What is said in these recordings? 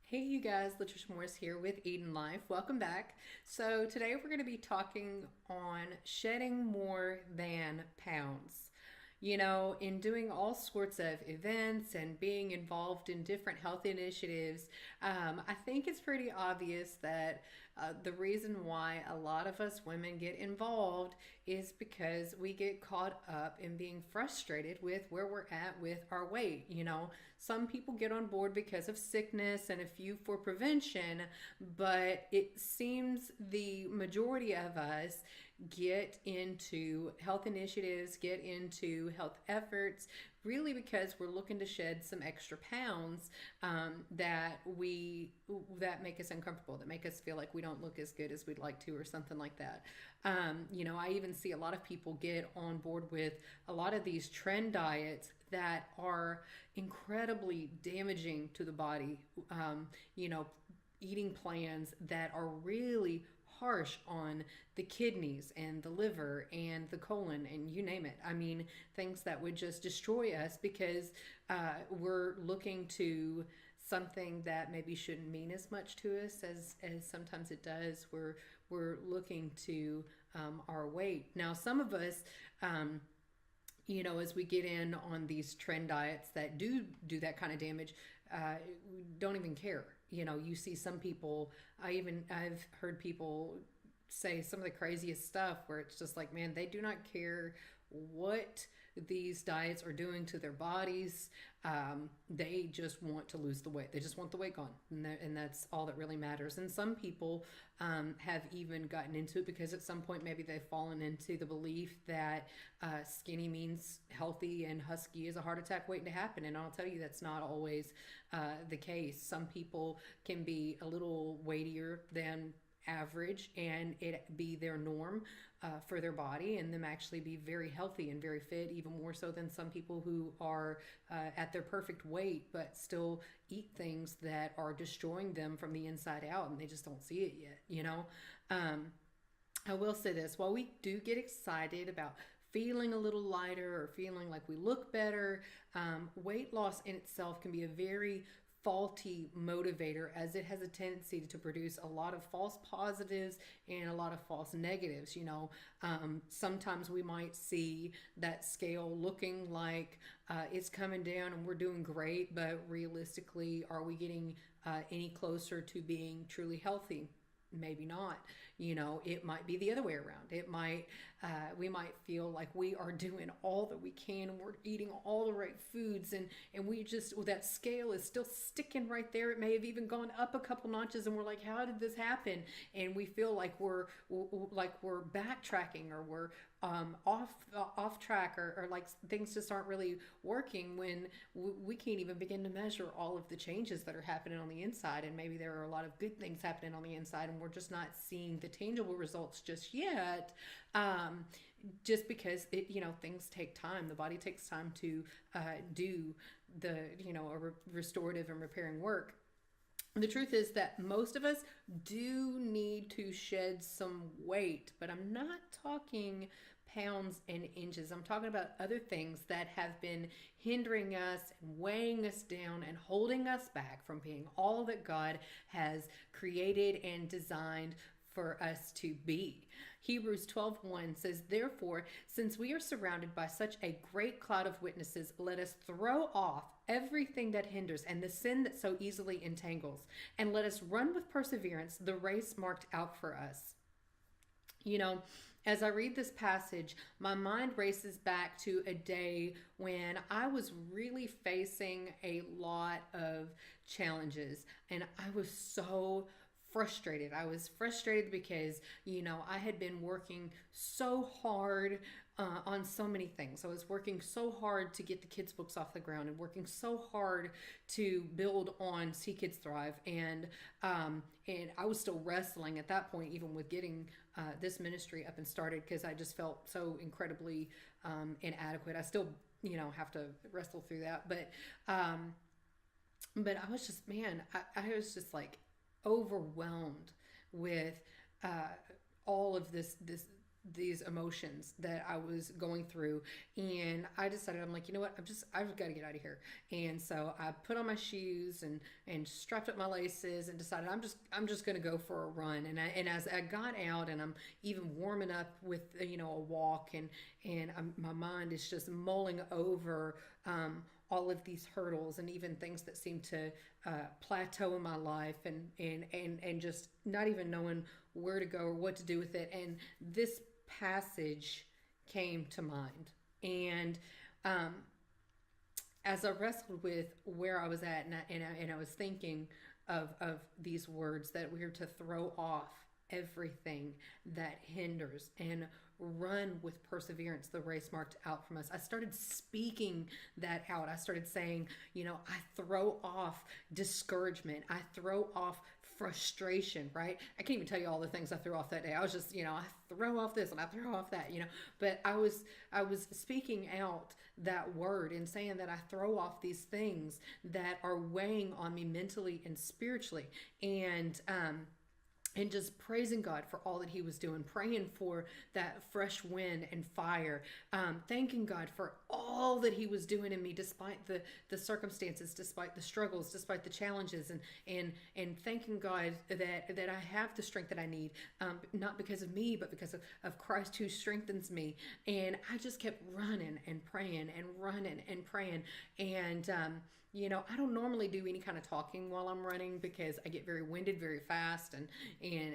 Hey you guys, Latricia Morris here with Eden Life. Welcome back. So today we're going to be talking on shedding more than pounds. In doing all sorts of events and being involved in different health initiatives, I think it's pretty obvious that the reason why a lot of us women get involved is because we get caught up in being frustrated with where we're at with our weight. Some people get on board because of sickness and a few for prevention, but it seems the majority of us get into health initiatives, get into health efforts, really because we're looking to shed some extra pounds that make us uncomfortable, that make us feel like we don't look as good as we'd like to, or something like that. I even see a lot of people get on board with a lot of these trend diets that are incredibly damaging to the body. You know, Eating plans that are really harsh on the kidneys and the liver and the colon and you name it. I mean, things that would just destroy us because we're looking to something that maybe shouldn't mean as much to us as sometimes it does. We're looking to our weight. Now, some of us, as we get in on these trend diets that do that kind of damage, don't even care. You see some people. I've heard people say some of the craziest stuff where it's just like, man, they do not care what these diets are doing to their bodies. They just want to lose the weight. They just want the weight gone, and that's all that really matters. And some people have even gotten into it because at some point maybe they've fallen into the belief that skinny means healthy and husky is a heart attack waiting to happen. And I'll tell you, that's not always the case. Some people can be a little weightier than average and it be their norm for their body, and them actually be very healthy and very fit, even more so than some people who are at their perfect weight but still eat things that are destroying them from the inside out, and they just don't see it yet. I will say this: while we do get excited about feeling a little lighter or feeling like we look better, weight loss in itself can be a very faulty motivator, as it has a tendency to produce a lot of false positives and a lot of false negatives. Sometimes we might see that scale looking like it's coming down and we're doing great, but realistically, are we getting any closer to being truly healthy? Maybe not. It might be the other way around. We might feel like we are doing all that we can and we're eating all the right foods, and we just, well, that scale is still sticking right there. It may have even gone up a couple notches, and we're like, how did this happen? And we feel like we're backtracking, or we're off track, or like things just aren't really working, when we can't even begin to measure all of the changes that are happening on the inside. And maybe there are a lot of good things happening on the inside, and we're just not seeing the tangible results just yet. Just because things take time. The body takes time to do the restorative and repairing work. The truth is that most of us do need to shed some weight, but I'm not talking pounds and inches. I'm talking about other things that have been hindering us and weighing us down and holding us back from being all that God has created and designed for us to be. Hebrews 12:1 says, "Therefore, since we are surrounded by such a great cloud of witnesses, let us throw off everything that hinders and the sin that so easily entangles, and let us run with perseverance the race marked out for us." As I read this passage, my mind races back to a day when I was really facing a lot of challenges, and I was so frustrated. I was frustrated because, I had been working so hard on so many things. I was working so hard to get the kids' books off the ground, and working so hard to build on See Kids Thrive. And I was still wrestling at that point, even with getting this ministry up and started, because I just felt so incredibly inadequate. I still, have to wrestle through that. But I was just, man, I was just like overwhelmed with all of this these emotions that I was going through, and I decided, I'm like, you know what, I've got to get out of here. And so I put on my shoes and strapped up my laces and decided I'm just going to go for a run. And as I got out and I'm even warming up with a walk, and my mind is just mulling over all of these hurdles and even things that seem to plateau in my life, and just not even knowing where to go or what to do with it. And this passage came to mind. And as I wrestled with where I was at, and I was thinking of these words, that we are to throw off everything that hinders and run with perseverance the race marked out from us. I started speaking that out. I started saying, I throw off discouragement. I throw off frustration, right? I can't even tell you all the things I threw off that day. I was just, I throw off this and I throw off that, but I was speaking out that word and saying that I throw off these things that are weighing on me mentally and spiritually. And just praising God for all that he was doing, praying for that fresh wind and fire, thanking God for all that he was doing in me, despite the circumstances, despite the struggles, despite the challenges, and thanking God that I have the strength that I need, not because of me, but because of Christ who strengthens me. And I just kept running and praying and running and praying. And I don't normally do any kind of talking while I'm running because I get very winded very fast, and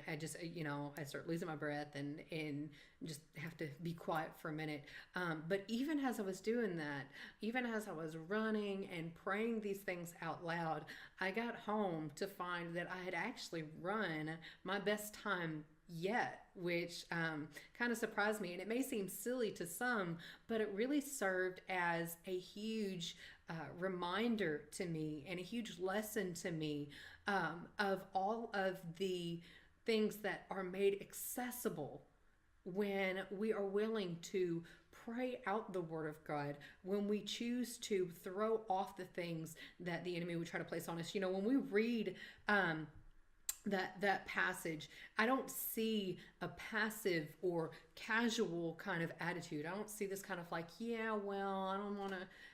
I just, I start losing my breath and just have to be quiet for a minute. But even as I was doing that, even as I was running and praying these things out loud, I got home to find that I had actually run my best time yet, which kind of surprised me. And it may seem silly to some, but it really served as a huge reminder to me and a huge lesson to me of all of the things that are made accessible when we are willing to pray out the word of God, when we choose to throw off the things that the enemy would try to place on us. When we read that passage, I don't see a passive or casual kind of attitude. I don't see this kind of like, yeah, well,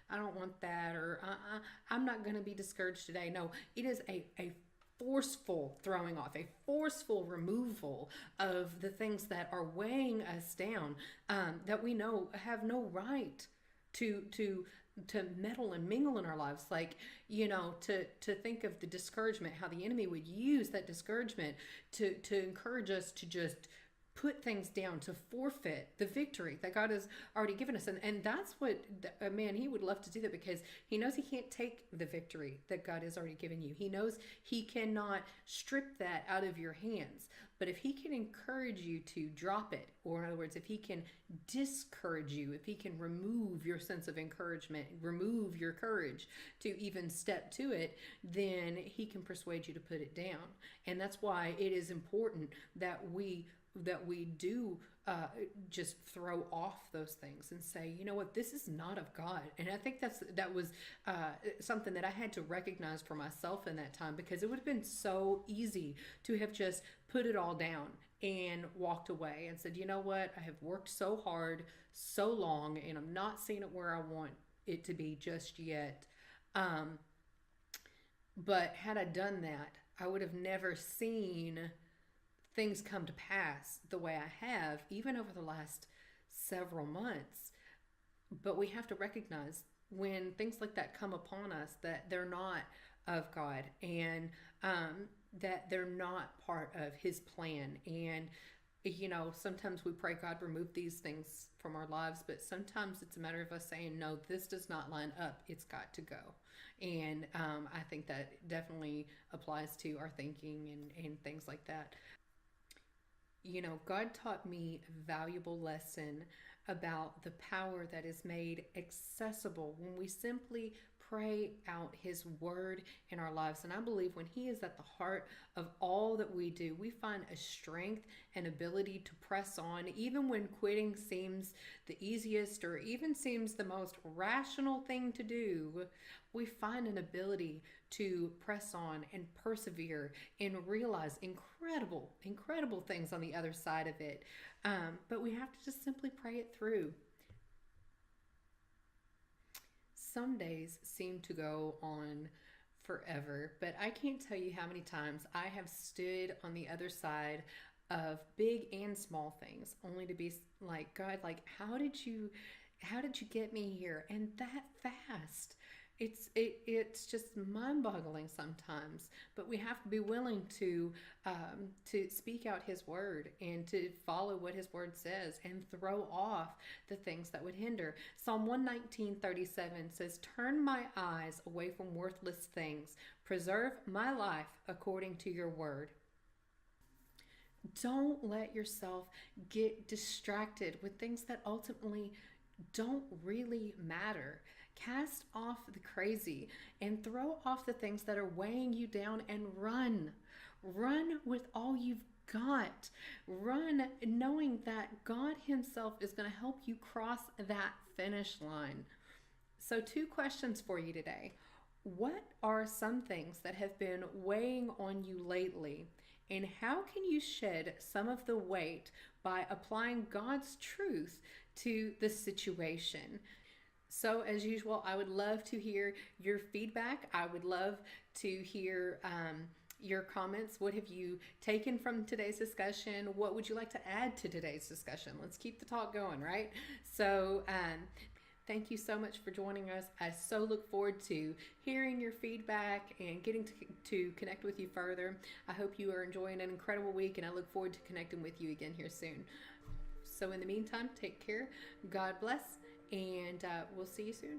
I don't want that, or I'm not going to be discouraged today. No, it is a forceful throwing off, a forceful removal of the things that are weighing us down, that we know have no right to meddle and mingle in our lives. Like, to think of the discouragement, how the enemy would use that discouragement to encourage us to just put things down, to forfeit the victory that God has already given us. And that's what, he would love to do that, because he knows he can't take the victory that God has already given you. He knows he cannot strip that out of your hands. But if he can encourage you to drop it, or in other words, if he can discourage you, if he can remove your sense of encouragement, remove your courage to even step to it, then he can persuade you to put it down. And that's why it is important that we do just throw off those things and say, you know what, this is not of God. And I think that was something that I had to recognize for myself in that time, because it would have been so easy to have just put it all down and walked away and said, you know what, I have worked so hard, so long, and I'm not seeing it where I want it to be just yet. But had I done that, I would have never seen things come to pass the way I have, even over the last several months. But we have to recognize when things like that come upon us that they're not of God, and that they're not part of his plan. And sometimes we pray, God, remove these things from our lives, but sometimes it's a matter of us saying, no, this does not line up, it's got to go. And I think that definitely applies to our thinking and things like that. God taught me a valuable lesson about the power that is made accessible when we simply pray out His word in our lives. And I believe when He is at the heart of all that we do, we find a strength and ability to press on, even when quitting seems the easiest or even seems the most rational thing to do. We find an ability to press on and persevere and realize incredible things on the other side of it. But we have to just simply pray it through. Some days seem to go on forever, but I can't tell you how many times I have stood on the other side of big and small things only to be like, God, like, how did you get me here? And that fast. It's just mind-boggling sometimes, but we have to be willing to speak out His word and to follow what His word says and throw off the things that would hinder. Psalm 119:37 says, "Turn my eyes away from worthless things. Preserve my life according to your word." Don't let yourself get distracted with things that ultimately don't really matter. Cast off the crazy and throw off the things that are weighing you down and run. Run with all you've got. Run knowing that God Himself is going to help you cross that finish line. So 2 questions for you today. What are some things that have been weighing on you lately? And how can you shed some of the weight by applying God's truth to the situation? So as usual, I would love to hear your feedback. I would love to hear your comments. What have you taken from today's discussion? What would you like to add to today's discussion? Let's keep the talk going, right? So thank you so much for joining us. I so look forward to hearing your feedback and getting to connect with you further. I hope you are enjoying an incredible week, and I look forward to connecting with you again here soon. So in the meantime, take care. God bless. And we'll see you soon.